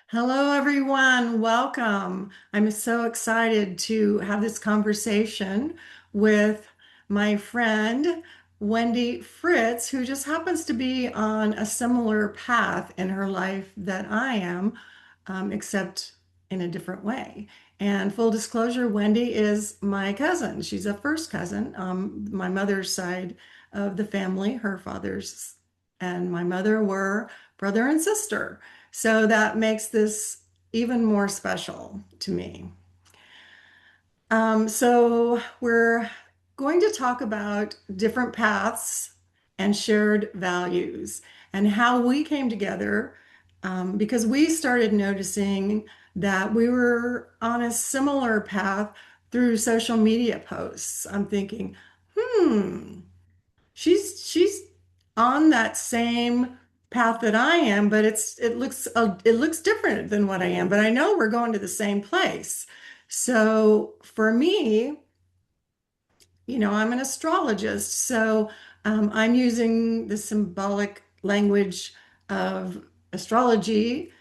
Hello, everyone. Welcome. I'm so excited to have this conversation with my friend, Wendy Fritz, who just happens to be on a similar path in her life that I am, except in a different way. And full disclosure, Wendy is my cousin. She's a first cousin, my mother's side of the family. Her father's and my mother were brother and sister. So that makes this even more special to me. So we're going to talk about different paths and shared values and how we came together because we started noticing that we were on a similar path through social media posts. I'm thinking, hmm, she's on that same path that I am, but it looks different than what I am. But I know we're going to the same place. So for me, I'm an astrologist, so I'm using the symbolic language of astrology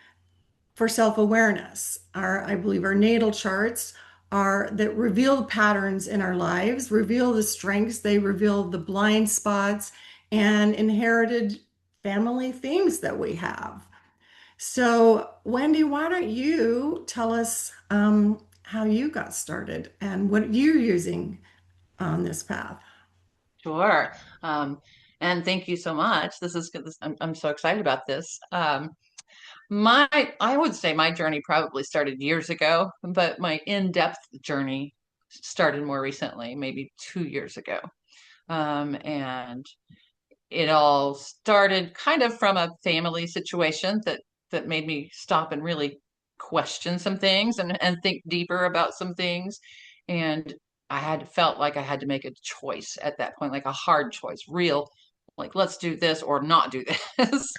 for self-awareness. I believe our natal charts are that reveal the patterns in our lives, reveal the strengths, they reveal the blind spots and inherited family themes that we have. So, Wendy, why don't you tell us how you got started and what you're using on this path? Sure. Um, and thank you so much. This is good. I'm so excited about this. I would say my journey probably started years ago, but my in-depth journey started more recently, maybe 2 years ago. And it all started kind of from a family situation that made me stop and really question some things and think deeper about some things. And I had felt like I had to make a choice at that point, like a hard choice, real, like let's do this or not do this.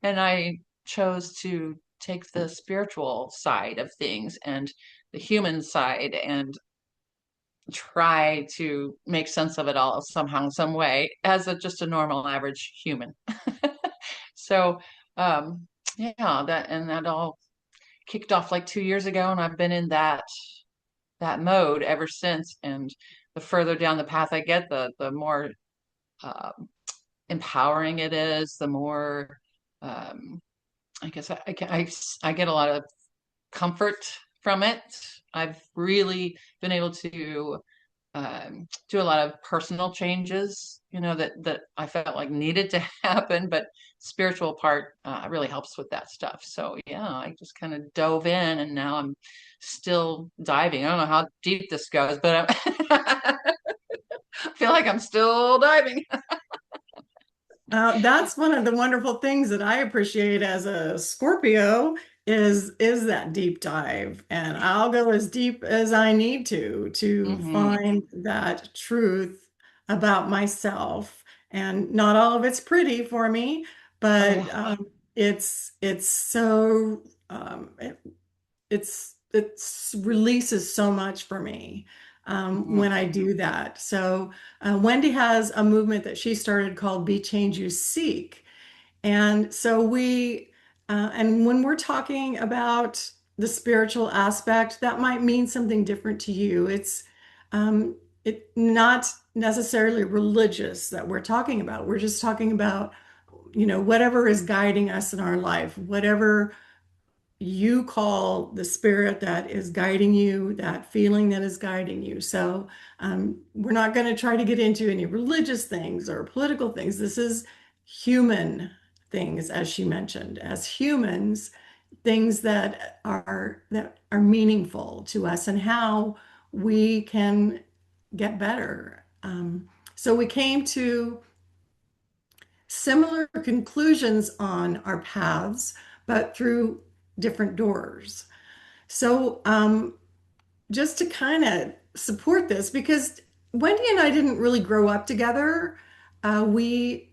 And I chose to take the spiritual side of things and the human side and try to make sense of it all somehow, some way, as just a normal average human. So, um, yeah, that all kicked off like 2 years ago, and I've been in that mode ever since. And the further down the path I get, the more uh, empowering it is. The more, um, I guess I get a lot of comfort from it. I've really been able to do a lot of personal changes, that I felt like needed to happen, but spiritual part really helps with that stuff. So yeah, I just kind of dove in, and now I'm still diving. I don't know how deep this goes, but I feel like I'm still diving. That's one of the wonderful things that I appreciate as a Scorpio is that deep dive, and I'll go as deep as I need to Hmm. find that truth about myself. And not all of it's pretty for me, Oh but yeah. it's so it's releases so much for me Hmm. when I do that. So Wendy has a movement that she started called Be Change You Seek. And so and when we're talking about the spiritual aspect, that might mean something different to you. Um, it not necessarily religious that we're talking about. We're just talking about, whatever is guiding us in our life, whatever you call the spirit that is guiding you, that feeling that is guiding you. So we're not going to try to get into any religious things or political things. This is human things, as she mentioned, as humans, things that are meaningful to us and how we can get better. So we came to similar conclusions on our paths, but through different doors. So, just to kind of support this, because Wendy and I didn't really grow up together, we,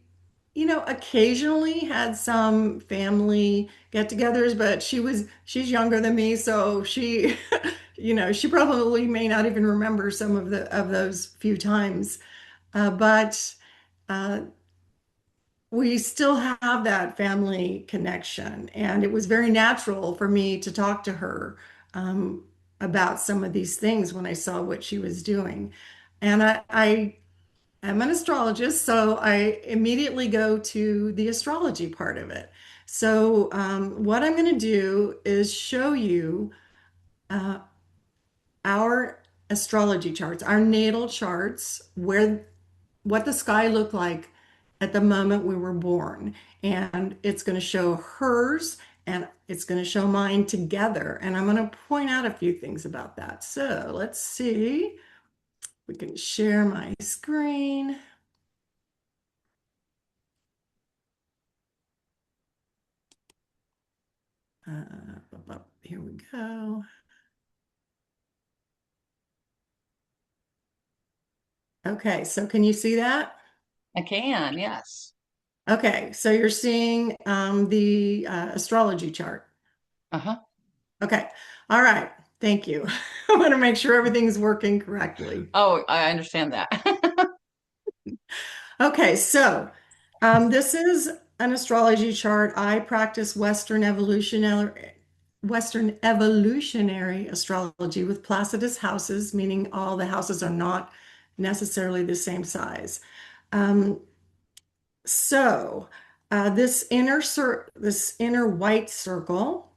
occasionally had some family get-togethers, but she's younger than me, so she, she probably may not even remember some of those few times. But uh, we still have that family connection. And it was very natural for me to talk to her um, about some of these things when I saw what she was doing. And I am an astrologist, so I immediately go to the astrology part of it. So, what I'm going to do is show you uh, our astrology charts, our natal charts, where what the sky looked like at the moment we were born. And it's going to show hers and it's going to show mine together. And I'm going to point out a few things about that. So let's see. We can share my screen. Here we go. Okay, so can you see that? I can, yes. Okay, so you're seeing the astrology chart. Uh-huh. Okay, all right, thank you. I want to make sure everything's working correctly. Oh, I understand that. Okay, so this is an astrology chart. I practice Western evolutionary astrology with Placidus houses, meaning all the houses are not necessarily the same size. Um, so this inner white circle,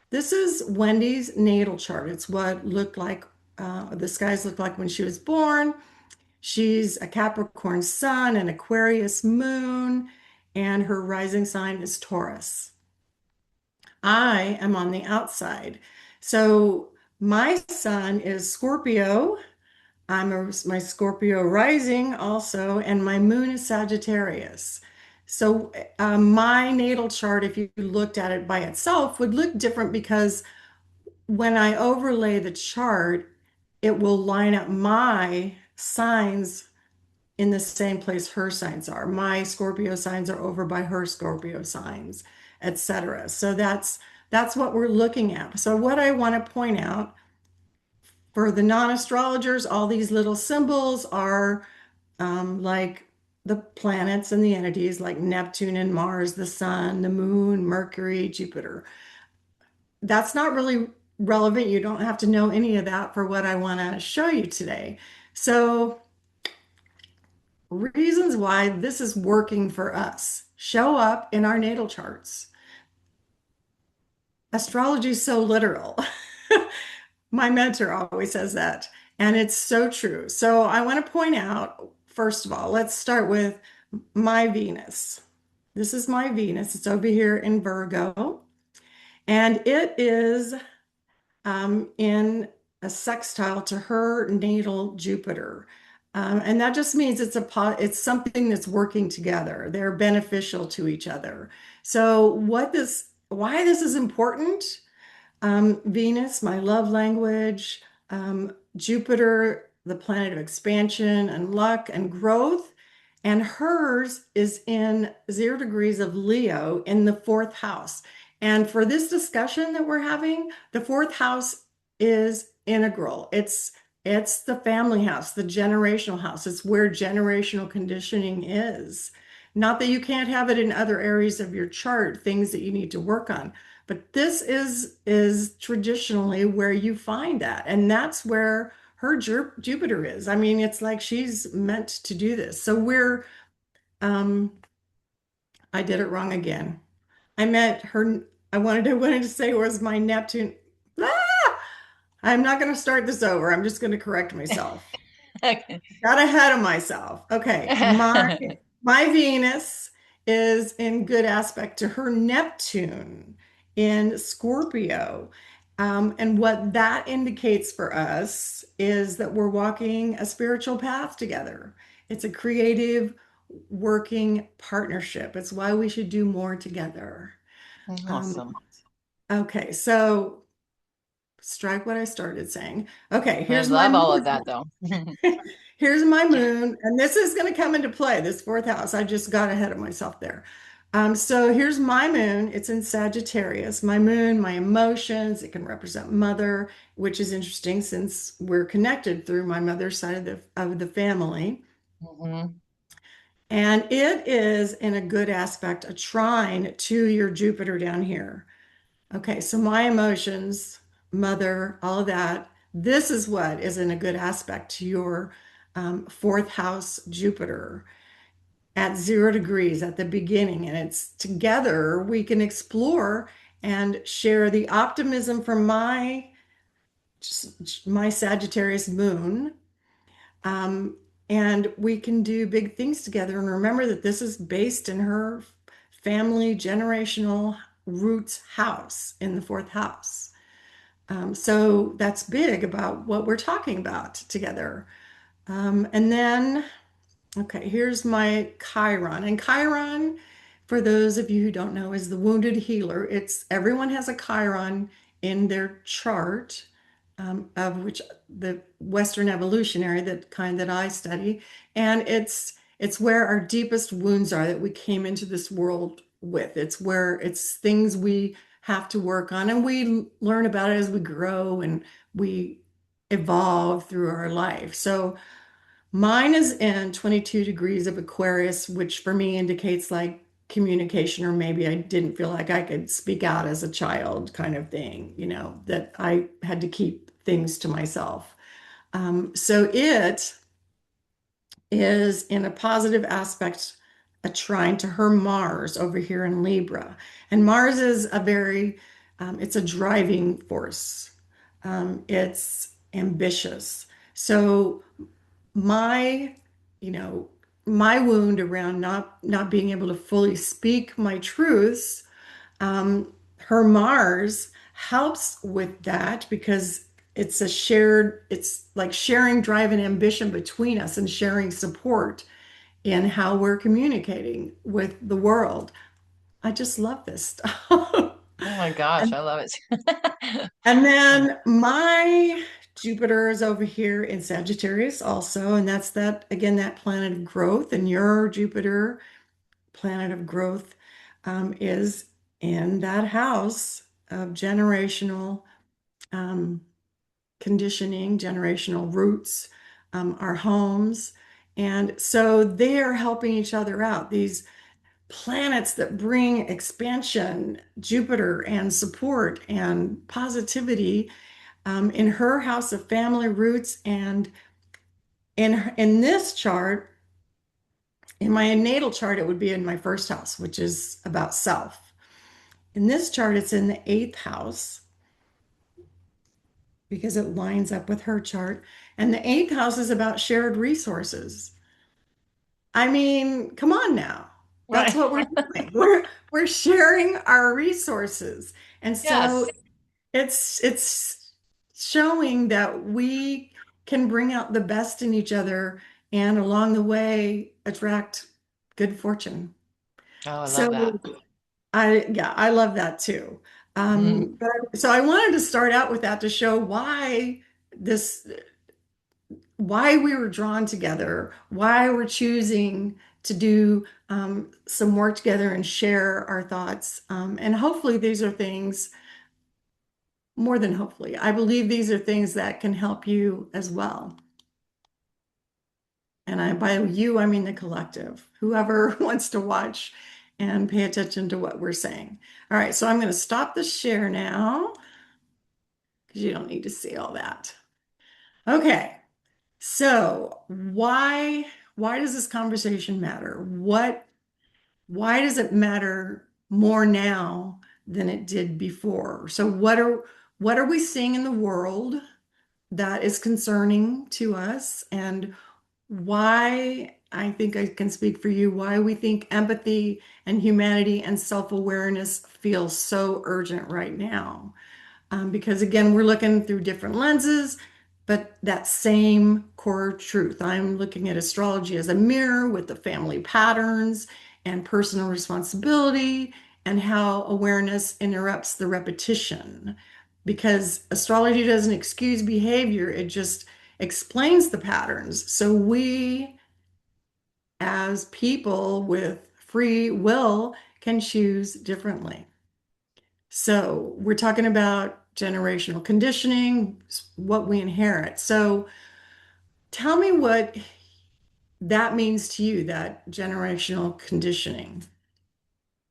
this is Wendy's natal chart. It's what looked like the skies looked like when she was born. She's a Capricorn sun, an Aquarius moon, and her rising sign is Taurus. I am on the outside. So my sun is Scorpio. My Scorpio rising also, and my moon is Sagittarius. So my natal chart, if you looked at it by itself, would look different because when I overlay the chart, it will line up my signs in the same place her signs are. My Scorpio signs are over by her Scorpio signs, etc. So that's what we're looking at. So what I want to point out for the non-astrologers, all these little symbols are like the planets and the entities like Neptune and Mars, the sun, the moon, Mercury, Jupiter. That's not really relevant. You don't have to know any of that for what I want to show you today. So reasons why this is working for us show up in our natal charts. Astrology is so literal. My mentor always says that, and it's so true. So I want to point out, first of all, let's start with my Venus. This is my Venus. It's over here in Virgo, and it is in a sextile to her natal Jupiter. And that just means it's something that's working together. They're beneficial to each other. So why this is important? Venus, my love language, Jupiter, the planet of expansion and luck and growth, and hers is in 0 degrees of Leo in the fourth house. And for this discussion that we're having, the fourth house is integral. It's the family house, the generational house. It's where generational conditioning is. Not that you can't have it in other areas of your chart, things that you need to work on. But this is traditionally where you find that. And that's where her Jupiter is. I mean, it's like she's meant to do this. So um, I did it wrong again. I meant her, I wanted to say it was my Neptune. Ah! I'm not going to start this over. I'm just going to correct myself. Okay. Got ahead of myself. Okay, my Venus is in good aspect to her Neptune in Scorpio. And what that indicates for us is that we're walking a spiritual path together. It's a creative working partnership. It's why we should do more together. Um, Awesome. okay, so strike what I started saying. Okay, I here's my love all of moon. that though. Here's my moon, and this is going to come into play, this fourth house. I just got ahead of myself there. So here's my moon. It's in Sagittarius. My moon, my emotions, it can represent mother, which is interesting since we're connected through my mother's side of the family. Mhm. And it is in a good aspect, a trine to your Jupiter down here. Okay, so my emotions, mother, all of that, this is what is in a good aspect to your fourth house Jupiter at 0 degrees at the beginning. And it's together we can explore and share the optimism from my Sagittarius moon. Um, and we can do big things together. And remember that this is based in her family generational roots house in the fourth house. So that's big about what we're talking about together. And then okay, here's my Chiron. And Chiron, for those of you who don't know, is the wounded healer. It's everyone has a Chiron in their chart, of which the Western evolutionary, that kind that I study, and it's where our deepest wounds are that we came into this world with. It's where it's things we have to work on, and we learn about it as we grow and we evolve through our life. So mine is in 22 degrees of Aquarius, which for me indicates like communication, or maybe I didn't feel like I could speak out as a child kind of thing, that I had to keep things to myself. So it is in a positive aspect, a trine to her Mars over here in Libra. And Mars is it's a driving force. It's ambitious. So my you know my wound around not being able to fully speak my truths, her Mars helps with that because it's like sharing drive and ambition between us and sharing support in how we're communicating with the world. I just love this stuff. Oh my gosh, and I love it. And then my Jupiter is over here in Sagittarius also, and that's that again, that planet of growth. And your Jupiter, planet of growth, is in that house of generational um, conditioning, generational roots, our homes. And so they are helping each other out. These planets that bring expansion, Jupiter, and support and positivity in her house of family roots. And in this chart, in my natal chart, it would be in my first house, which is about self. In this chart, it's in the eighth house because it lines up with her chart. And the eighth house is about shared resources. I mean, come on now. That's Right. what we're doing. We're sharing our resources. And so Yes. it's showing that we can bring out the best in each other and along the way attract good fortune. Oh, I love that. So I love that too. Mhm. So I wanted to start out with that to show this, why we were drawn together, why we're choosing to do some work together and share our thoughts. And hopefully these are things, more than hopefully, I believe these are things that can help you as well. And by you, I mean the collective, whoever wants to watch and pay attention to what we're saying. All right, so I'm going to stop the share now because you don't need to see all that. Okay, so why does this conversation matter? Why does it matter more now than it did before? So what are we seeing in the world that is concerning to us, and why, I think I can speak for you, why we think empathy and humanity and self-awareness feel so urgent right now. Because again, we're looking through different lenses, but that same core truth. I'm looking at astrology as a mirror with the family patterns and personal responsibility, and how awareness interrupts the repetition. Because astrology doesn't excuse behavior, it just explains the patterns. So we, as people with free will, can choose differently. So we're talking about generational conditioning, what we inherit. So tell me what that means to you, that generational conditioning.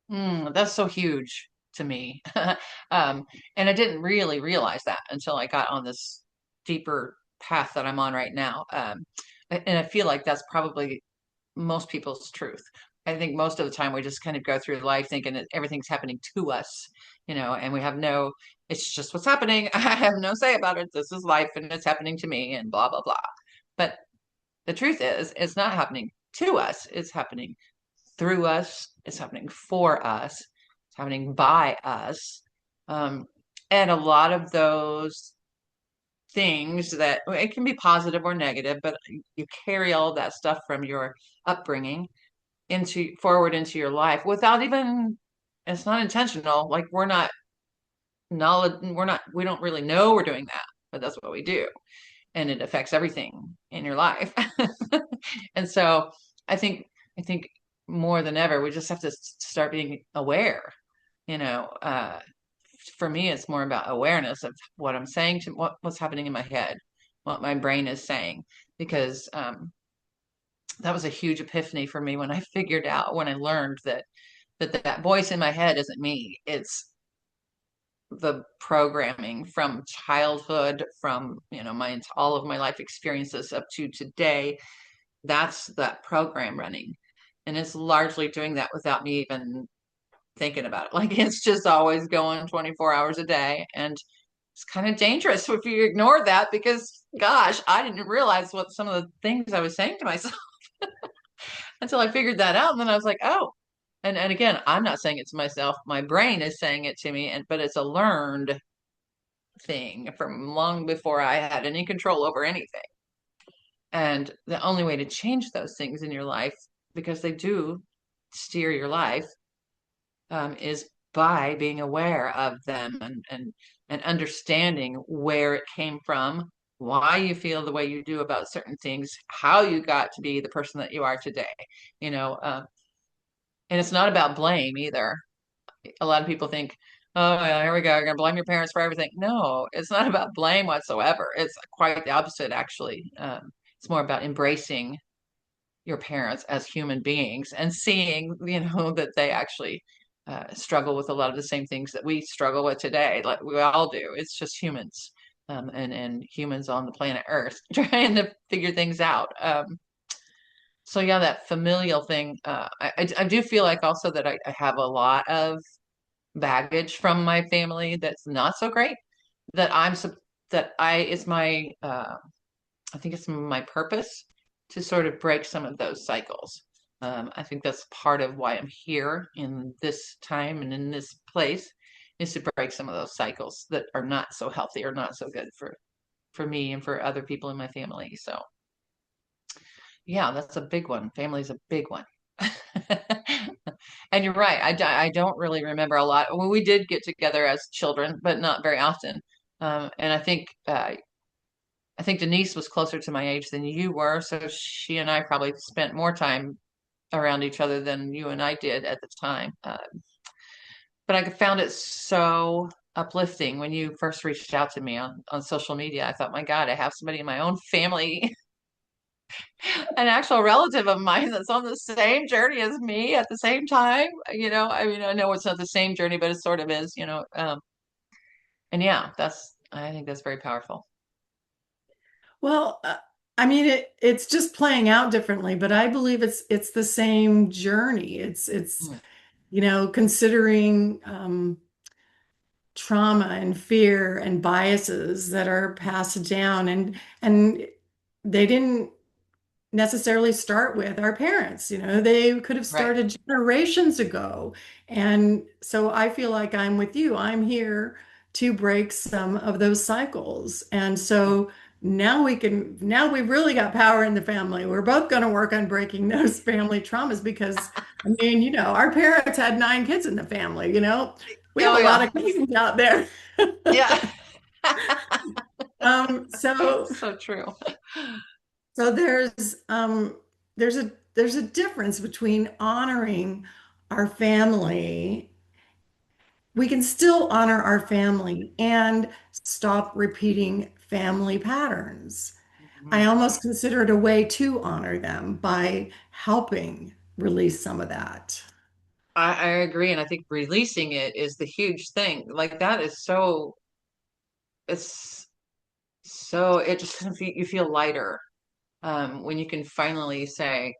That's so huge to me. Um, and I didn't really realize that until I got on this deeper path that I'm on right now. And I feel like that's probably most people's truth. I think most of the time we just kind of go through life thinking that everything's happening to us, and we have no, it's just what's happening. I have no say about it. This is life and it's happening to me and blah, blah, blah. But the truth is, it's not happening to us. It's happening through us. It's happening for us. It's happening by us. Um, and a lot of those things that it can be positive or negative, but you carry all of that stuff from your upbringing into forward into your life without even, it's not intentional. Like we're not knowledge, we don't really know we're doing that, but that's what we do. And it affects everything in your life. And so I think, I think more than ever, we just have to start being aware, you know, uh, for me, it's more about awareness of what I'm saying to what's happening in my head, what my brain is saying, because that was a huge epiphany for me when I figured out, when I learned that voice in my head isn't me. It's the programming from childhood, from my all of my life experiences up to today. That's that program running, and it's largely doing that without me even thinking about it. Like it's just always going 24 hours a day, and it's kind of dangerous if you ignore that because, gosh, I didn't realize what some of the things I was saying to myself until I figured that out. And then I was like, oh, and again, I'm not saying it to myself. My brain is saying it to me, but it's a learned thing from long before I had any control over anything. And the only way to change those things in your life, because they do steer your life, is by being aware of them and understanding where it came from, why you feel the way you do about certain things, how you got to be the person that you are today. You know, uh, and it's not about blame either. A lot of people think, oh, yeah, here we go, you're gonna blame your parents for everything. No, it's not about blame whatsoever. It's quite the opposite, actually. It's more about embracing your parents as human beings and seeing, that they actually struggle with a lot of the same things that we struggle with today. Like we all do. It's just humans, and humans on the planet Earth trying to figure things out. So yeah, that familial thing. I do feel like also that I have a lot of baggage from my family that's not so great. That I'm that I it's my I think it's my purpose to sort of break some of those cycles. I think that's part of why I'm here in this time and in this place, is to break some of those cycles that are not so healthy or not so good for me and for other people in my family. So yeah, that's a big one. Family's a big one. And you're right. I don't really remember a lot. Well, we did get together as children, but not very often. And I think Denise was closer to my age than you were, so she and I probably spent more time around each other than you and I did at the time. But I found it so uplifting when you first reached out to me on social media. I thought, my God, I have somebody in my own family, an actual relative of mine that's on the same journey as me at the same time. I mean, I know it's not the same journey, but it sort of is. And yeah, I think that's very powerful. Well, I mean, it's just playing out differently, but I believe it's the same journey. It's Mm, considering trauma and fear and biases that are passed down, and they didn't necessarily start with our parents. They could have right. started generations ago. And so I feel like I'm with you. I'm here to break some of those cycles. And so now we've really got power in the family. We're both going to work on breaking those family traumas because, I mean, our parents had 9 kids in the family. We have Oh a lot yeah. of cousins out there. Yeah. Um, so So true. So there's a difference between honoring our family. We can still honor our family and stop repeating family patterns. I Mhm. almost consider it a way to honor them by helping release some of that. I agree, and I think releasing it is the huge thing. Like that is so it's so it just you feel lighter when you can finally say,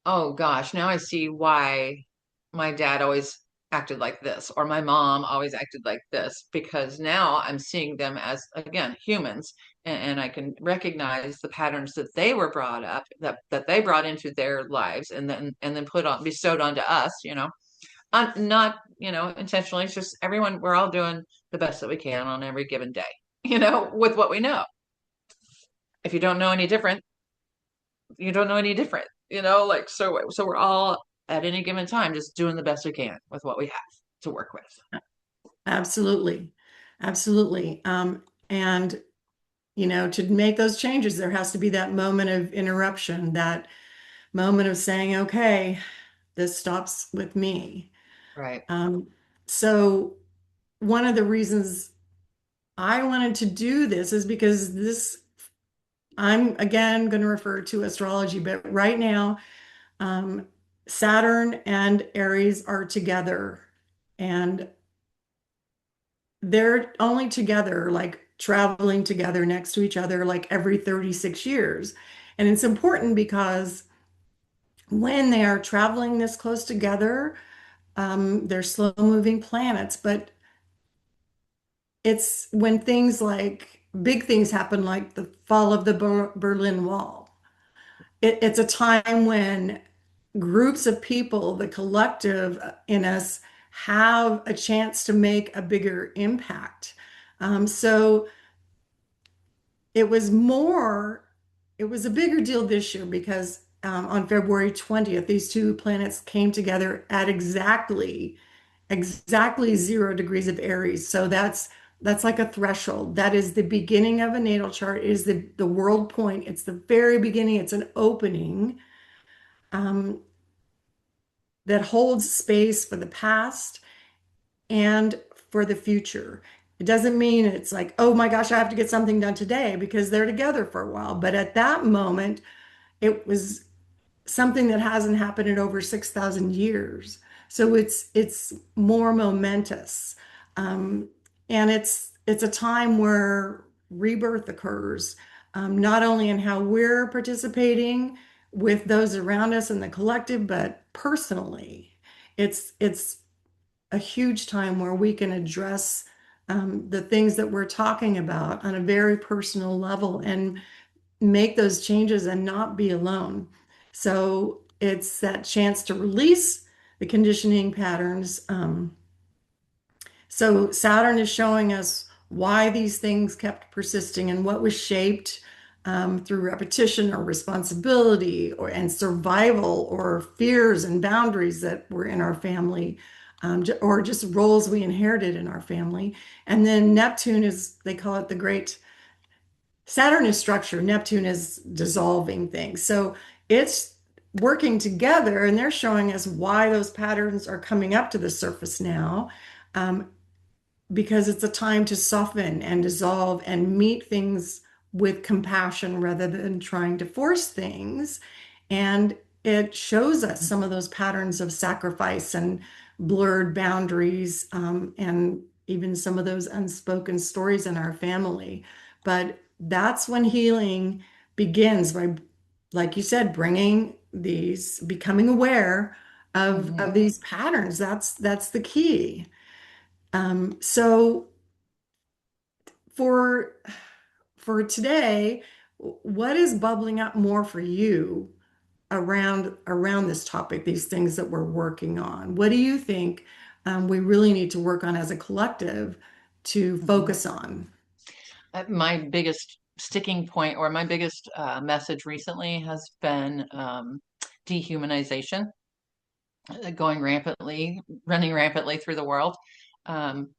"Oh gosh, now I see why my dad always acted like this, or my mom always acted like this," because now I'm seeing them as again humans, and I can recognize the patterns that they were brought up, that they brought into their lives, and then put on bestowed onto us. Not intentionally. It's just everyone. We're all doing the best that we can on every given day. With what we know. If you don't know any different, you don't know any different. Like so we're all at any given time just doing the best we can with what we have to work with. Absolutely. Absolutely. And, to make those changes, there has to be that moment of interruption, that moment of saying, okay, this stops with me. Right. Um, so, one of the reasons I wanted to do this is because I'm again going to refer to astrology, but right now, um, Saturn and Aries are together, and they're only together, like traveling together next to each other, like every 36 years. And it's important because when they are traveling this close together, they're slow moving planets, but it's when things like big things happen, like the fall of the Berlin Wall. It's a time when groups of people, the collective in us, have a chance to make a bigger impact. So it was more, it was a bigger deal this year because on February 20th, these two planets came together at exactly 0 degrees of Aries. So that's like a threshold. That is the beginning of a natal chart. It is the world point. It's the very beginning. It's an opening um, that holds space for the past and for the future. It doesn't mean it's like, oh my gosh, I have to get something done today because they're together for a while. But at that moment, it was something that hasn't happened in over 6,000 years. So it's more momentous. Um, and it's a time where rebirth occurs, not only in how we're participating with those around us in the collective, but personally. It's a huge time where we can address the things that we're talking about on a very personal level and make those changes and not be alone. So it's that chance to release the conditioning patterns. So Saturn is showing us why these things kept persisting and what was shaped through repetition or responsibility and survival or fears and boundaries that were in our family, or just roles we inherited in our family. And then Neptune is, they call it the great, Saturn is structure, Neptune is dissolving things. So it's working together, and they're showing us why those patterns are coming up to the surface now. Um, because it's a time to soften and dissolve and meet things with compassion rather than trying to force things. And it shows us some of those patterns of sacrifice and blurred boundaries, and even some of those unspoken stories in our family. But that's when healing begins by, like you said, bringing these, becoming aware of Hmm. these patterns. That's the key. So for for today, what is bubbling up more for you around this topic, these things that we're working on? What do you think we really need to work on as a collective to Hmm. focus on? My biggest sticking point or my biggest message recently has been dehumanization, going rampantly, running rampantly through the world. Um,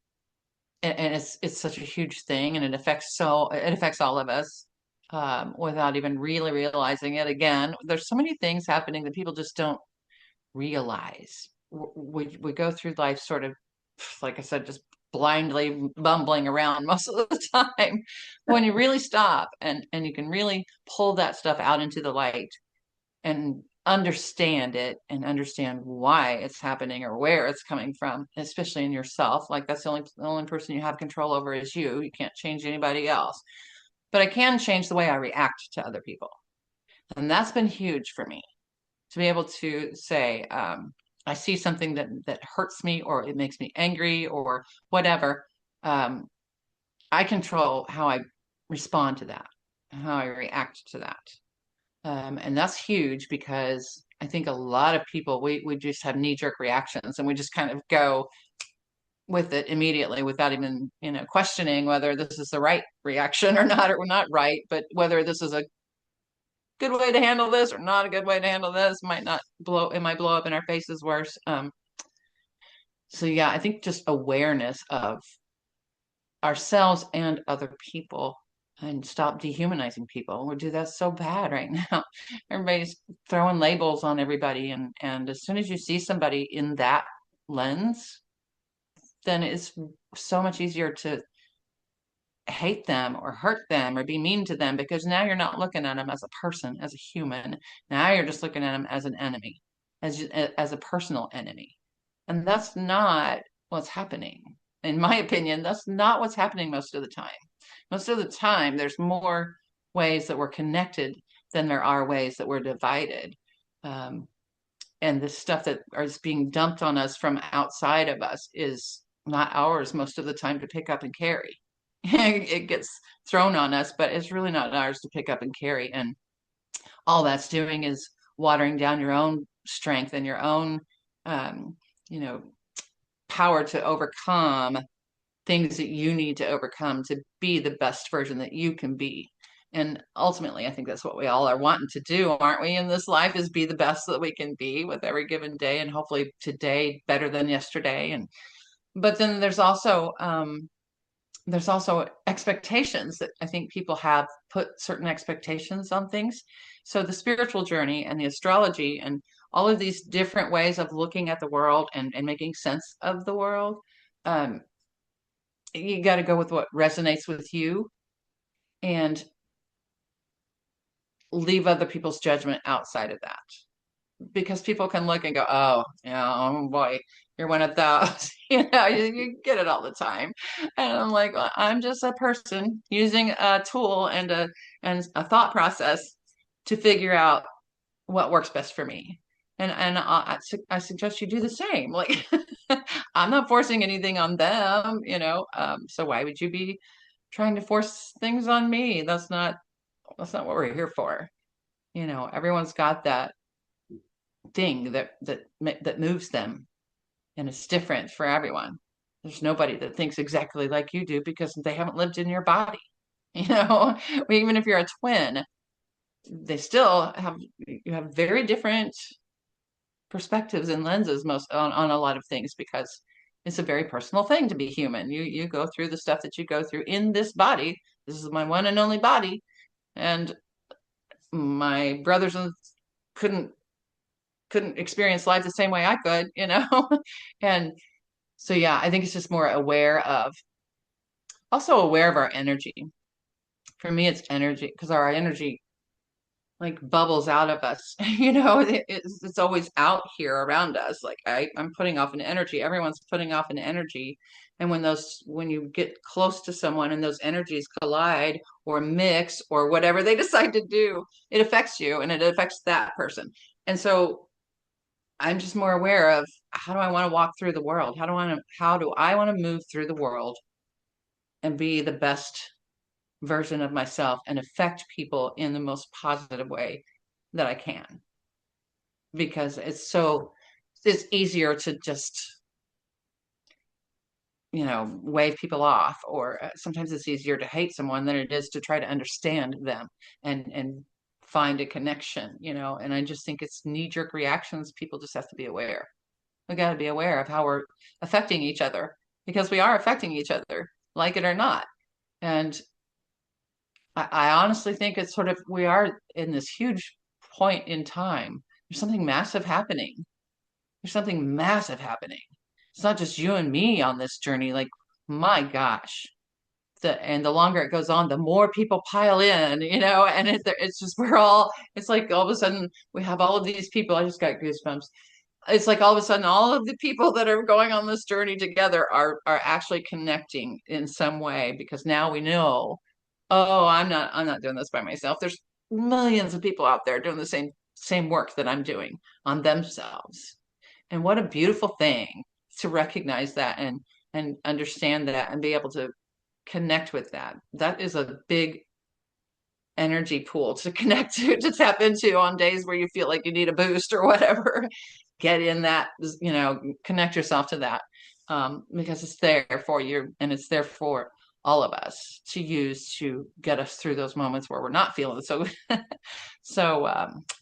and it's such a huge thing, and it affects all of us without even really realizing it. Again, there's so many things happening that people just don't realize. We go through life sort of, like I said, just blindly bumbling around most of the time. When you really stop and you can really pull that stuff out into the light and understand it and understand why it's happening or where it's coming from, especially in yourself. Like that's the only person you have control over is you. You can't change anybody else. But I can change the way I react to other people. And that's been huge for me to be able to say, I see something that hurts me or it makes me angry or whatever. Um, I control how I respond to that, how I react to that. And that's huge because I think a lot of people, we just have knee jerk reactions and we just kind of go with it immediately without even, questioning whether this is the right reaction or not right, but whether this is a good way to handle this or not a good way to handle this. It might blow up in our faces worse. So yeah, I think just awareness of ourselves and other people and stop dehumanizing people. We do that so bad right now. Everybody's throwing labels on everybody, and as soon as you see somebody in that lens, then it's so much easier to hate them or hurt them or be mean to them because now you're not looking at them as a person, as a human. Now you're just looking at them as an enemy, as a personal enemy. And that's not what's happening. In my opinion, that's not what's happening most of the time. Most of the time, there's more ways that we're connected than there are ways that we're divided. Um, and the stuff that is being dumped on us from outside of us is not ours most of the time to pick up and carry. It gets thrown on us, but it's really not ours to pick up and carry. And all that's doing is watering down your own strength and your own, um, you know, power to overcome things that you need to overcome to be the best version that you can be. And ultimately, I think that's what we all are wanting to do, aren't we? In this life, is be the best that we can be with every given day, and hopefully today better than yesterday. And but then there's also expectations that I think people have put certain expectations on things. So the spiritual journey and the astrology and all of these different ways of looking at the world and making sense of the world, um, you got to go with what resonates with you and leave other people's judgment outside of that. Because people can look and go, oh, yeah, oh boy, you're one of those. You get it all the time. And I'm like, well, I'm just a person using a tool and a thought process to figure out what works best for me. And I suggest you do the same. Like, I'm not forcing anything on them. So why would you be trying to force things on me? That's not what we're here for. Everyone's got that thing that moves them, and it's different for everyone. There's nobody that thinks exactly like you do because they haven't lived in your body. you know Even if you're a twin, they still have you have very different perspectives and lenses most on a lot of things because it's a very personal thing to be human. You go through the stuff that you go through in this body. This is my one and only body, and my brothers couldn't couldn't experience life the same way I could. And so yeah, I think it's just more also aware of our energy. For me, it's energy because our energy like bubbles out of us. It's always out here around us. Like I'm putting off an energy. Everyone's putting off an energy. And when you get close to someone and those energies collide or mix or whatever they decide to do, it affects you and it affects that person. And so I'm just more aware of how do I want to walk through the world? How do I want to move through the world and be the best version of myself and affect people in the most positive way that I can? Because it's easier to just, wave people off, or sometimes it's easier to hate someone than it is to try to understand them and find a connection. And I just think it's knee-jerk reactions. People just have to be aware. We got to be aware of how we're affecting each other because we are affecting each other, like it or not. And I honestly think it's sort of, we are in this huge point in time. There's something massive happening. There's something massive happening. It's not just you and me on this journey. Like my gosh. The longer it goes on, the more people pile in, and it's just it's like all of a sudden we have all of these people. I just got goosebumps. It's like all of a sudden all of the people that are going on this journey together are actually connecting in some way, because now we know, oh, I'm not doing this by myself. There's millions of people out there doing the same work that I'm doing on themselves. And what a beautiful thing to recognize that and understand that and be able to connect with that. That is a big energy pool to connect to tap into on days where you feel like you need a boost or whatever. Get in that, connect yourself to that, because it's there for you, and it's there for all of us to use to get us through those moments where we're not feeling so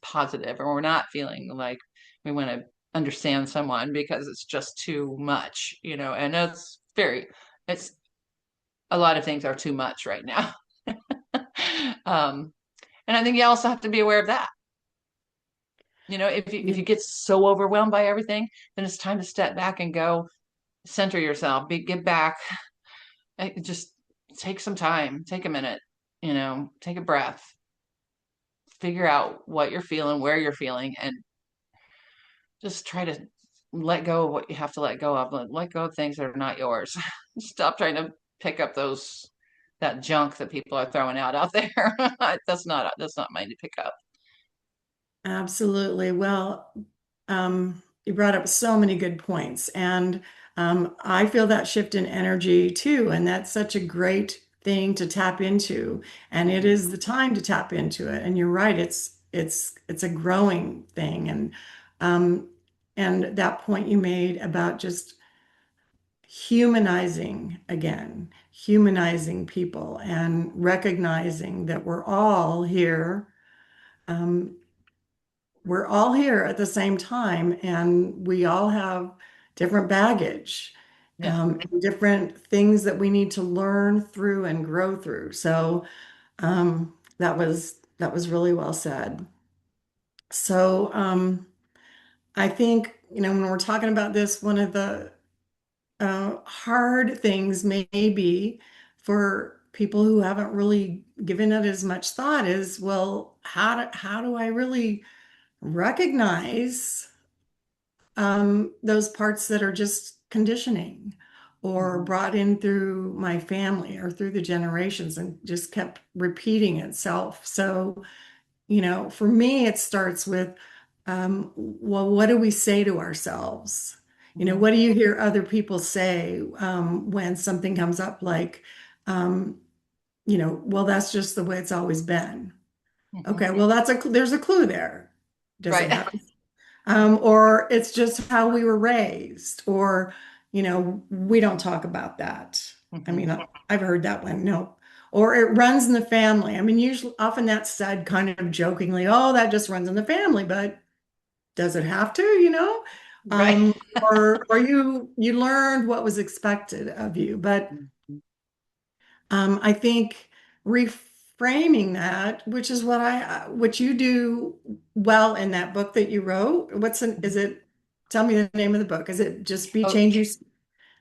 positive, or we're not feeling like we want to understand someone because it's just too much, and it's a lot of things are too much right now. um, and I think you also have to be aware of that. If you get so overwhelmed by everything, then it's time to step back and go center yourself, get back, just take some time, take a minute, take a breath, figure out what you're feeling, where you're feeling, and just try to let go of what you have to let go of. Let go of things that are not yours. Stop trying to pick up that junk that people are throwing out there. That's not mine to pick up. Absolutely. Well, you brought up so many good points, and I feel that shift in energy too, and that's such a great thing to tap into, and it Mhm. is the time to tap into it. And you're right, it's a growing thing, um, and that point you made about just humanizing again, humanizing people, and recognizing that Um, we're all here at the same time, and we all have different baggage, Yeah. and different things that we need to learn through and grow through. So that was really well said. So I think, when we're talking about this, one of the hard things may be for people who haven't really given it as much thought is, well, how do I really recognize those parts that are just conditioning or Mhm. brought in through my family or through the generations and just kept repeating itself. So, for me, it starts with, well, what do we say to ourselves? Mhm. What do you hear other people say when something comes up like, um, well, that's just the way it's always been. Mhm. Okay, well, there's a clue there. Does it Right. have or it's just how we were raised, or, we don't talk about that. I Mhm. mean, I've heard that one, no. Or it runs in the family. I mean, usually, often that's said kind of jokingly, oh, that just runs in the family, but does it have to? Right. Or you learned what was expected of you. But Mhm. I think reframing that, which is what you do well in that book that you wrote. Is it, tell me the name of the book. Is it just Be Oh, Change You?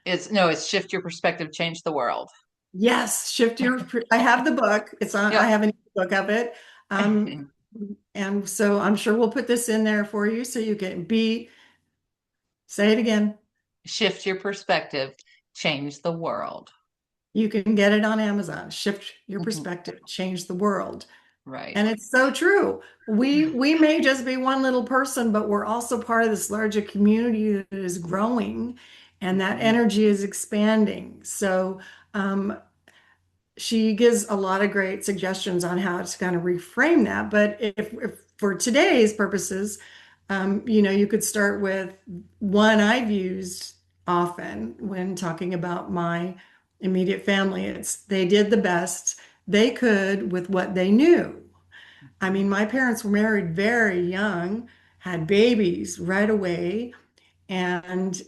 it's shift your perspective, change the world. Yes, I have the book. I Yep. have an ebook of it. Um, and so I'm sure we'll put this in there for you so you can say it again. Shift your perspective, change the world. You can get it on Amazon. Shift your Mhm. perspective, change the world. Right. And it's so true. We may just be one little person, but we're also part of this larger community that is growing, and that Mhm. energy is expanding. So um, she gives a lot of great suggestions on how to kind of reframe that. But if for today's purposes, you could start with one I've used often when talking about my immediate family. It's they did the best they could with what they knew. I Mhm. mean, my parents were married very young, had babies right away, and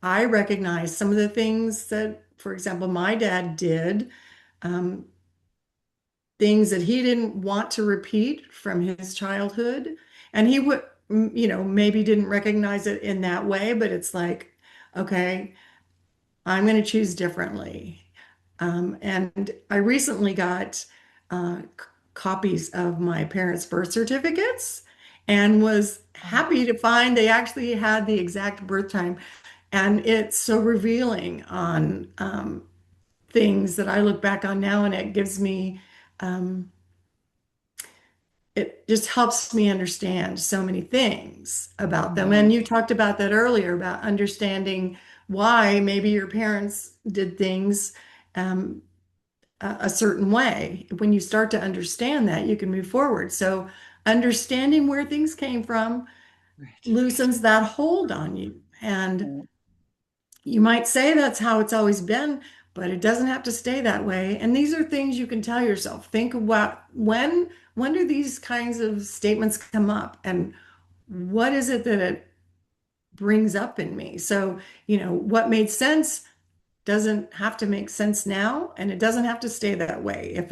I recognized some of the things that, for example, my dad did, um, things that he didn't want to repeat from his childhood. And he would, maybe didn't recognize it in that way, but it's like, okay. I'm going to choose differently. And I recently got copies of my parents' birth certificates and was happy to find they actually had the exact birth time. And it's so revealing on things that I look back on now, and it gives me, um, it just helps me understand so many things about them. Mhm. And you talked about that earlier about understanding why maybe your parents did things um, a certain way. When you start to understand that, you can move forward. So, understanding where things came from Right. loosens that hold on you. And Right. you might say that's how it's always been, but it doesn't have to stay that way. And these are things you can tell yourself. Think about when do these kinds of statements come up and what is it that it brings up in me? So, what made sense doesn't have to make sense now, and it doesn't have to stay that way. If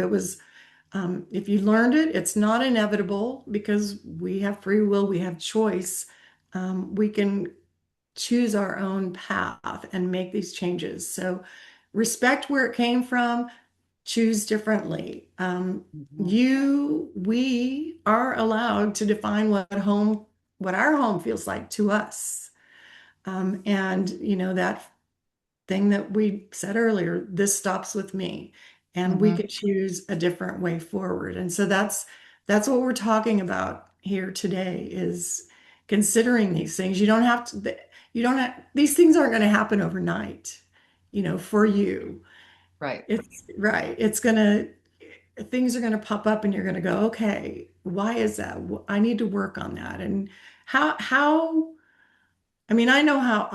you learned it, it's not inevitable because we have free will, we have choice. We can choose our own path and make these changes. So respect where it came from, choose differently. Mhm. We are allowed to define what our home feels like to us. And that thing that we said earlier, this stops with me, and we Mhm. could choose a different way forward. And so that's what we're talking about here today is considering these things. You don't have, these things aren't going to happen overnight, for you. Right. It's right. Things are going to pop up and you're going to go, okay, why is that? I need to work on that. And how I mean, I know how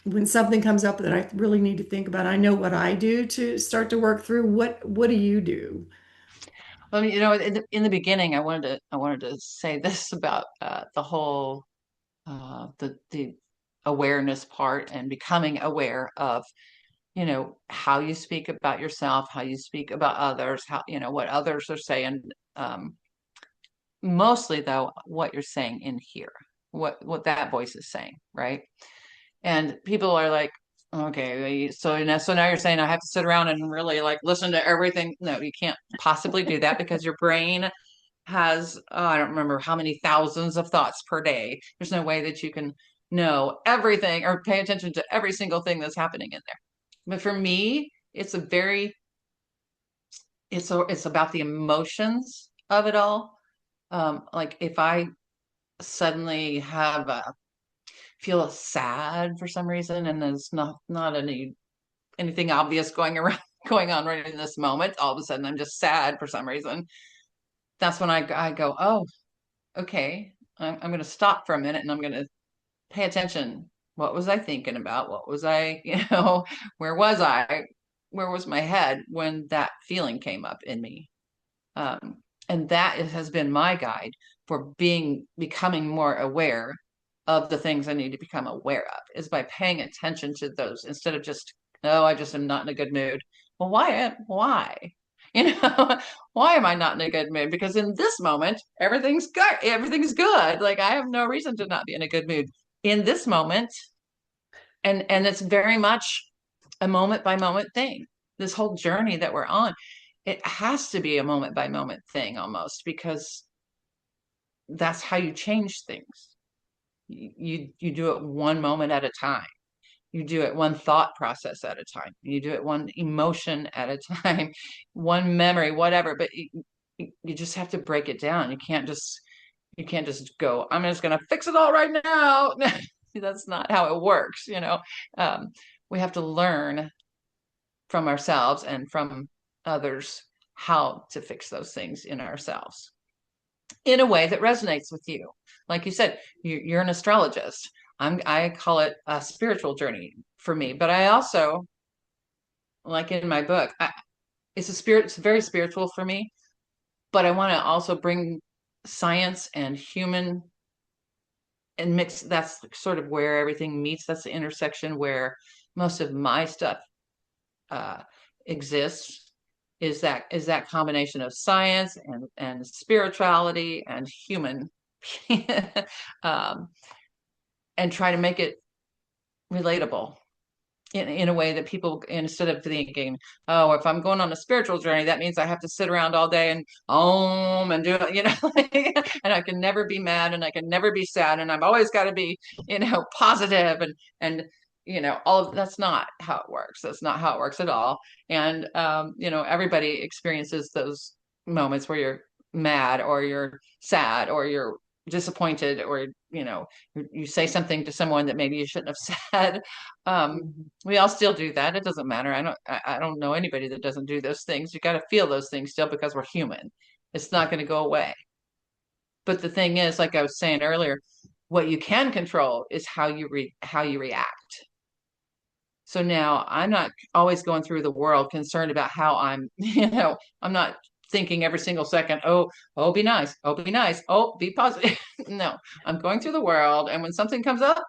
when something comes up that I really need to think about, I know what I do to start to work through. What do you do? Well, in the beginning, I wanted to say this about the whole the awareness part and becoming aware of how you speak about yourself, how you speak about others, how what others are saying. Um, Mostly though, what you're saying in here, what that voice is saying, right? And people are like, okay, so now you're saying I have to sit around and really like listen to everything. No, you can't possibly do that because your brain has, I don't remember how many thousands of thoughts per day. There's no way that you can know everything or pay attention to every single thing that's happening in there. But for me, it's about the emotions of it all. Like if I suddenly feel sad for some reason, and there's not anything obvious going around going on right in this moment. All of a sudden, I'm just sad for some reason. That's when I go, oh, okay. I'm going to stop for a minute and I'm going to pay attention. What was I thinking about? What was I, where was I? Where was my head when that feeling came up in me? Um, and has been my guide for becoming more aware of the things I need to become aware of is by paying attention to those instead of just, oh, I just am not in a good mood. Well, why? You know, why am I not in a good mood? Because in this moment, everything's good. Everything's good. Like I have no reason to not be in a good mood in this moment. And it's very much a moment by moment thing. This whole journey that we're on, it has to be a moment by moment thing almost because that's how you change things. You do it one moment at a time. You do it one thought process at a time. You do it one emotion at a time, one memory, whatever. But you just have to break it down. You can't just go, I'm just going to fix it all right now. That's not how it works. Um, we have to learn from ourselves and from others how to fix those things in ourselves in a way that resonates with you. Like you said, you're an astrologist. I call it a spiritual journey for me, but I also, like in my book, it's very spiritual for me, but I want to also bring science and human and mix. That's sort of where everything meets. That's the intersection where most of my stuff uh, exists. Is that combination of science and spirituality and human, um, and try to make it relatable in a way that people, instead of thinking, oh, if I'm going on a spiritual journey, that means I have to sit around all day and and do it, and I can never be mad and I can never be sad and I've always got to be, positive and all of that's not how it works. That's not how it works at all. And everybody experiences those moments where you're mad or you're sad or you're disappointed or you say something to someone that maybe you shouldn't have said. um Mhm. we all still do that. It doesn't matter. I don't know anybody that doesn't do those things. You got to feel those things still because we're human. It's not going to go away. But the thing is, like I was saying earlier, what you can control is how you react. So now I'm not always going through the world concerned about how I'm, I'm not thinking every single second, oh, be nice, be nice, oh, be positive. No, I'm going through the world. And when something comes up,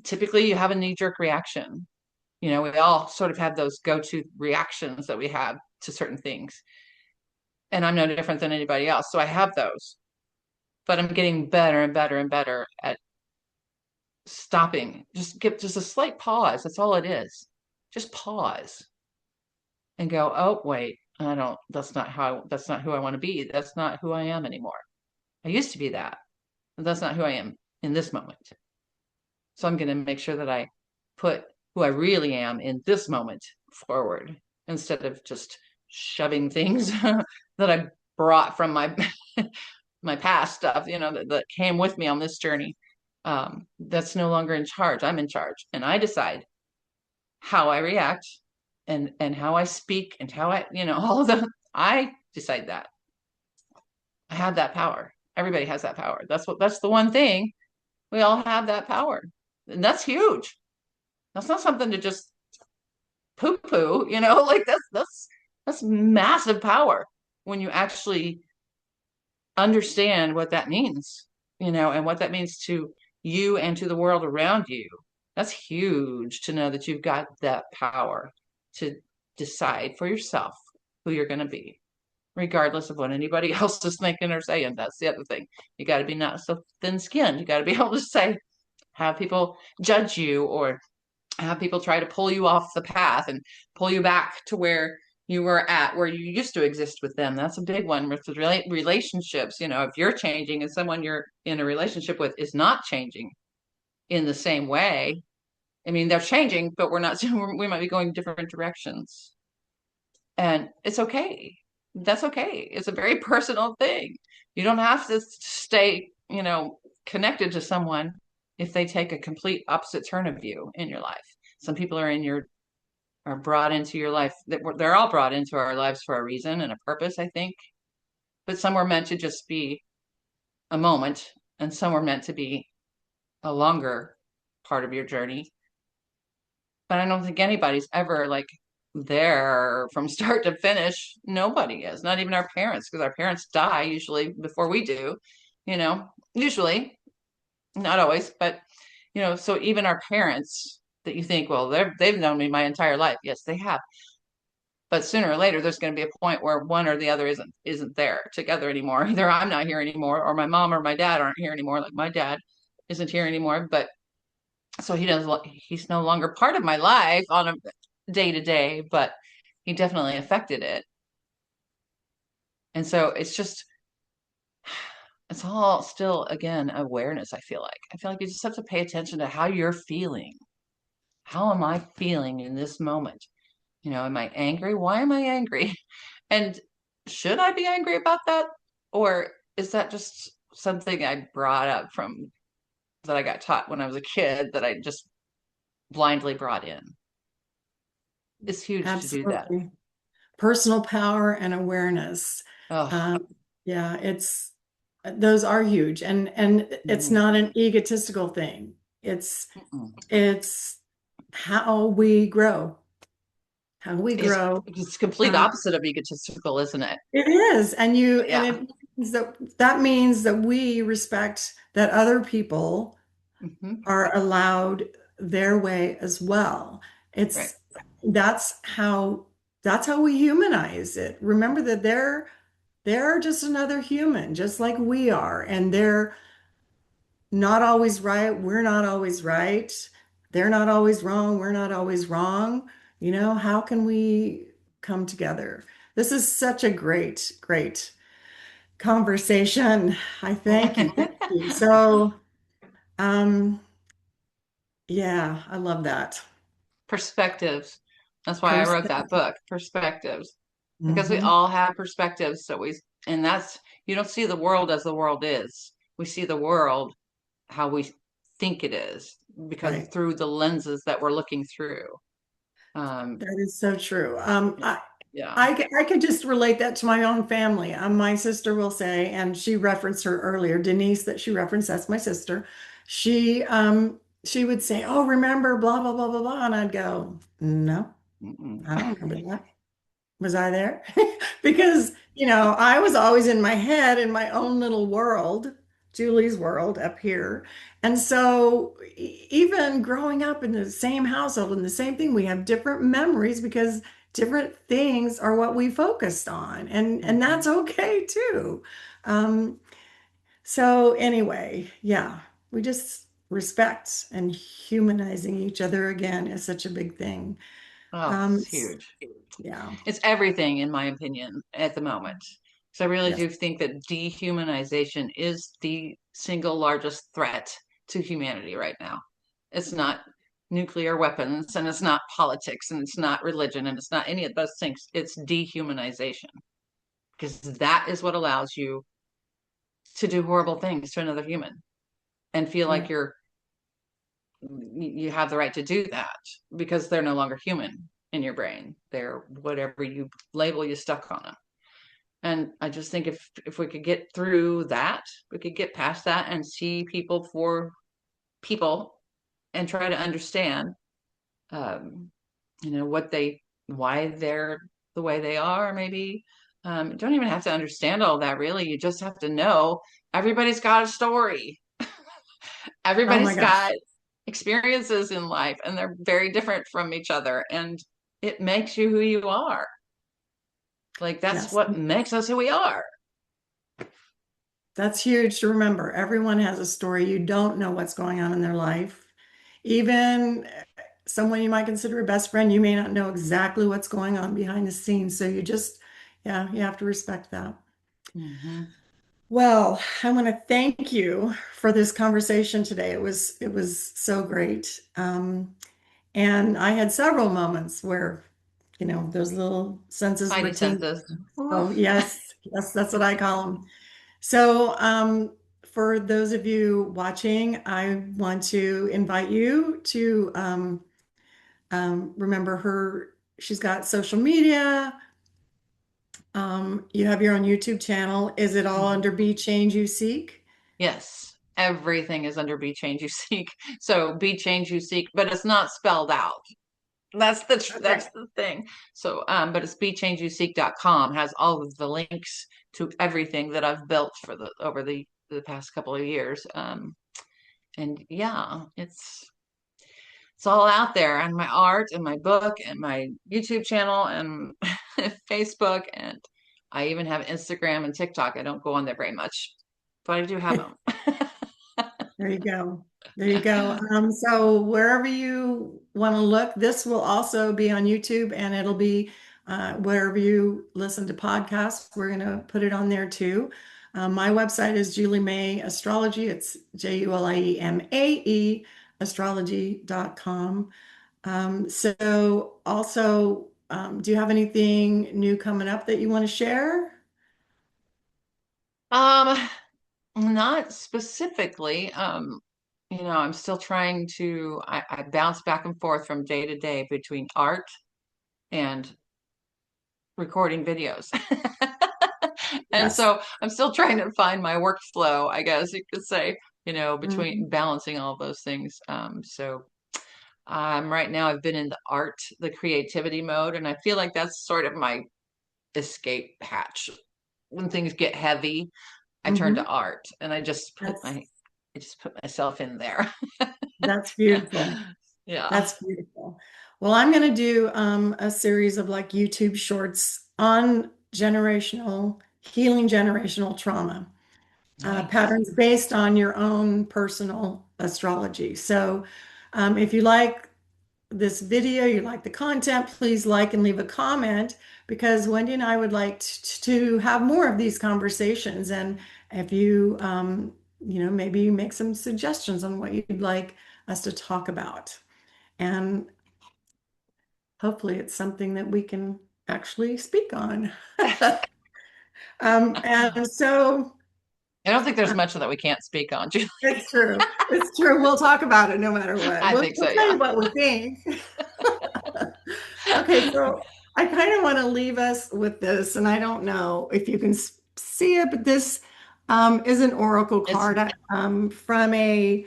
typically you have a knee jerk reaction. We all sort of have those go to reactions that we have to certain things. And I'm no different than anybody else. So I have those, but I'm getting better and better and better at stopping. Just give just a slight pause. That's all it is. Just pause and go, oh, wait, I don't, that's not who I want to be. That's not who I am anymore. I used to be that, but that's not who I am in this moment. So I'm going to make sure that I put who I really am in this moment forward instead of just shoving things that I brought from my my past stuff, that came with me on this journey. That's no longer in charge. I'm in charge, and I decide how I react and how I speak and how I, all of the. I decide that. I have that power. Everybody has that power. That's the one thing. We all have that power. And that's huge. That's not something to just poo poo, like that's massive power when you actually understand what that means, and what that means to you and to the world around you. That's huge to know that you've got that power to decide for yourself who you're going to be, regardless of what anybody else is thinking or saying. That's the other thing. You got to be not so thin skinned. You got to be able to say, have people judge you or have people try to pull you off the path and pull you back to where you were at, where you used to exist with them. That's a big one with relationships. If you're changing and someone you're in a relationship with is not changing in the same way, I mean, they're changing, but we're not, we might be going different directions. And it's okay. That's okay. It's a very personal thing. You don't have to stay, connected to someone if they take a complete opposite turn of you in your life. Some people are brought into your life that they're all brought into our lives for a reason and a purpose, I think. But some were meant to just be a moment, and some were meant to be a longer part of your journey. But I don't think anybody's ever like there from start to finish. Nobody is, not even our parents, because our parents die usually before we do, usually, not always, but so even our parents that you think, well, they've known me my entire life. Yes, they have. But sooner or later, there's going to be a point where one or the other isn't there together anymore. Either I'm not here anymore, or my mom or my dad aren't here anymore. Like my dad isn't here anymore, but so he's no longer part of my life on a day to day, but he definitely affected it. And so it's all still again awareness. I feel like you just have to pay attention to how you're feeling. How am I feeling in this moment? Am I angry? Why am I angry? And should I be angry about that? Or is that just something I brought up from that I got taught when I was a kid that I just blindly brought in? It's huge to do that. Absolutely. Personal power and awareness. Oh, Um, yeah, those are huge, and it's mm, not an egotistical thing. It's mm-mm. it's how we grow, how we It's grow. it's complete Uh, opposite of egotistical, isn't it? it is, and Yeah. it means that means that we respect that other people Hmm. are allowed their way as well. Right. It's that's how that's how we humanize it. Remember that they're just another human, just like we are, and they're not always right. We're not always right. they're not always wrong, we're not always wrong. How can we come together? This is such a great conversation. I thank you. Thank you. So, um, yeah, I love that. Perspectives. That's why I wrote that Perspective. book, Perspectives, because we Hmm. all have perspectives. And that's, you don't see the world as the world is. We see the world how we think it is because Right. through the lenses that we're looking through. Um, That is so true. yeah. I could just relate that to my own family. My sister will say, and she referenced her earlier, Denise, that she referenced, that's my sister. She would say, "Oh, remember, blah, blah, blah, blah, blah." And I'd go, "No, Mm-mm. I don't remember that. Was I there?" Because, I was always in my head in my own little world, Julie's world up here. And so even growing up in the same household and the same thing, we have different memories because different things are what we focused on. And Mhm. that's okay too. Um, so anyway, yeah, we just respect and humanizing each other again is such a big thing. Oh, Um, it's huge. yeah, It's everything, in my opinion, at the moment. So I really yes. do think that dehumanization is the single largest threat to humanity right now. It's not nuclear weapons, and it's not politics, and it's not religion, and it's not any of those things. It's dehumanization because that is what allows you to do horrible things to another human and feel Yeah. like you have the right to do that because they're no longer human in your brain. They're whatever you label you stuck on them. And I just think if we could get through that, we could get past that and see people for people and try to understand, um, what why they're the way they are. Maybe you don't even have to understand all that really. You just have to know everybody's got a story. Oh my Everybody's gosh. got experiences in life, and they're very different from each other. And it makes you who you are. Like that's Yes. what makes us who we are. That's huge to remember. Everyone has a story. You don't know what's going on in their life. Even someone you might consider a best friend, you may not know exactly what's going on behind the scenes. So yeah, you have to respect that. Mm-hmm. Well, I want to thank you for this conversation today. It was so great. And I had several moments where, those little senses were Spidey tingling. senses. Oh, Oof. yes, that's what I call them. So, for those of you watching, I want to invite you to remember her. She's got social media. You have your own YouTube channel. Is it all Mhm. under Be Change You Seek? Yes, everything is under Be Change You Seek. So Be Change You Seek, but it's not spelled out. That's Okay. the thing. So, but it's bechangeyousseek.com has all of the links to everything that I've built for the over the past couple of years. And yeah, it's all out there, and my art and my book and my YouTube channel and Facebook, and I even have Instagram and TikTok. I don't go on there very much, but I do have them. There you go. There you go. So wherever you want to look, this will also be on YouTube and it'll be wherever you listen to podcasts. We're going to put it on there too. My website is Julie May Astrology. It's JuliemaE astrology.com. So also, do you have anything new coming up that you want to share? um, Not specifically. I'm still trying to. I bounce back and forth from day to day between art and recording videos. And Yes. so I'm still trying to find my workflow, I guess you could say, between Mhm. balancing all those things. So right now I've been in the art, the creativity mode, and I feel like that's sort of my escape hatch. When things get heavy, I turn to Mhm. art and That's I just put myself in there. that's beautiful. Yeah. That's beautiful. Well, I'm going to do a series of like YouTube shorts on healing generational trauma, Nice. patterns based on your own personal astrology. So If you like this video, you like the content, please like and leave a comment because Wendy and I would like to have more of these conversations. And if you, maybe you make some suggestions on what you'd like us to talk about. And hopefully it's something that we can actually speak on. And so I don't think there's uh, much that we can't speak on, Julie. it's true. It's true. We'll talk about it no matter what. I We'll, think so, we'll tell yeah. you what we think. Okay, so I kind of want to leave us with this, and I don't know if you can see it, but this is an oracle It's card from a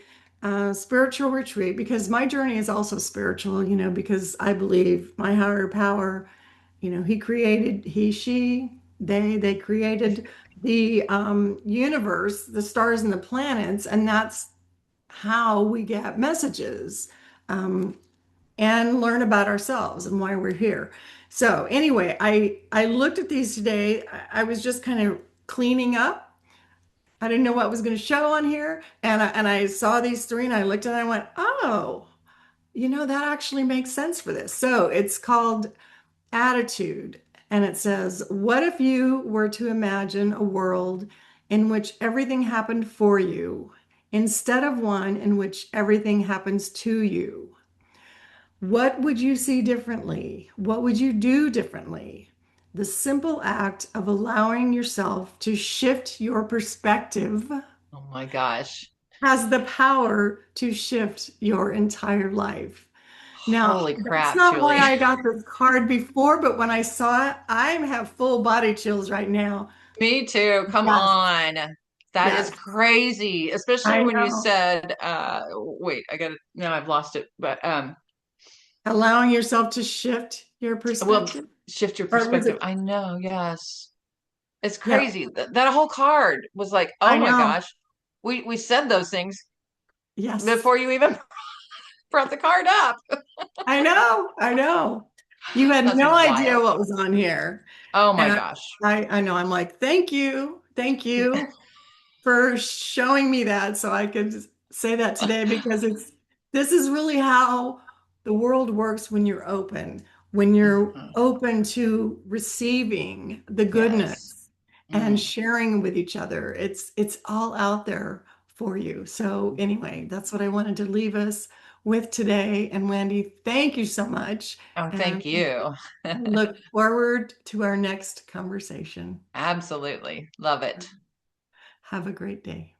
spiritual retreat because my journey is also spiritual, because I believe my higher power, he created, they created the universe, the stars and the planets, and that's how we get messages. And learn about ourselves and why we're here. So anyway, I looked at these today. I was just kind of cleaning up. I didn't know what was going to show on here, and I saw these three, and I looked at it and I went, oh, that actually makes sense for this. So it's called Attitude, and it says, what if you were to imagine a world in which everything happened for you instead of one in which everything happens to you? What would you see differently? What would you do differently? The simple act of allowing yourself to shift your perspective oh my gosh. has the power to shift your entire life. Now, Holy that's crap, not why Julie. I got this card before, but when I saw it, I have full body chills right now. Me too. Come Yes, on. That is yes, crazy, especially I when you know. said wait, I got it. No, I've lost it. But Allowing yourself to shift your well, perspective. shift your Or was perspective. it? I know, yes. It's Yeah, crazy. That whole card was like, "Oh I my know. gosh. We said those things Yes. before you even brought the card up." I know, I know. You had That's no idea wild. what was on here. Oh my And gosh. I know, I'm like, thank you for showing me that so I could say that today because this is really how the world works when you're Mhm. open to receiving the Yes. goodness and Mm. sharing with each other. It's all out there for you. So anyway, that's what I wanted to leave us with today. And Wendy, thank you so much. Oh, And thank you. I look forward to our next conversation. Absolutely. Love it. Have a great day.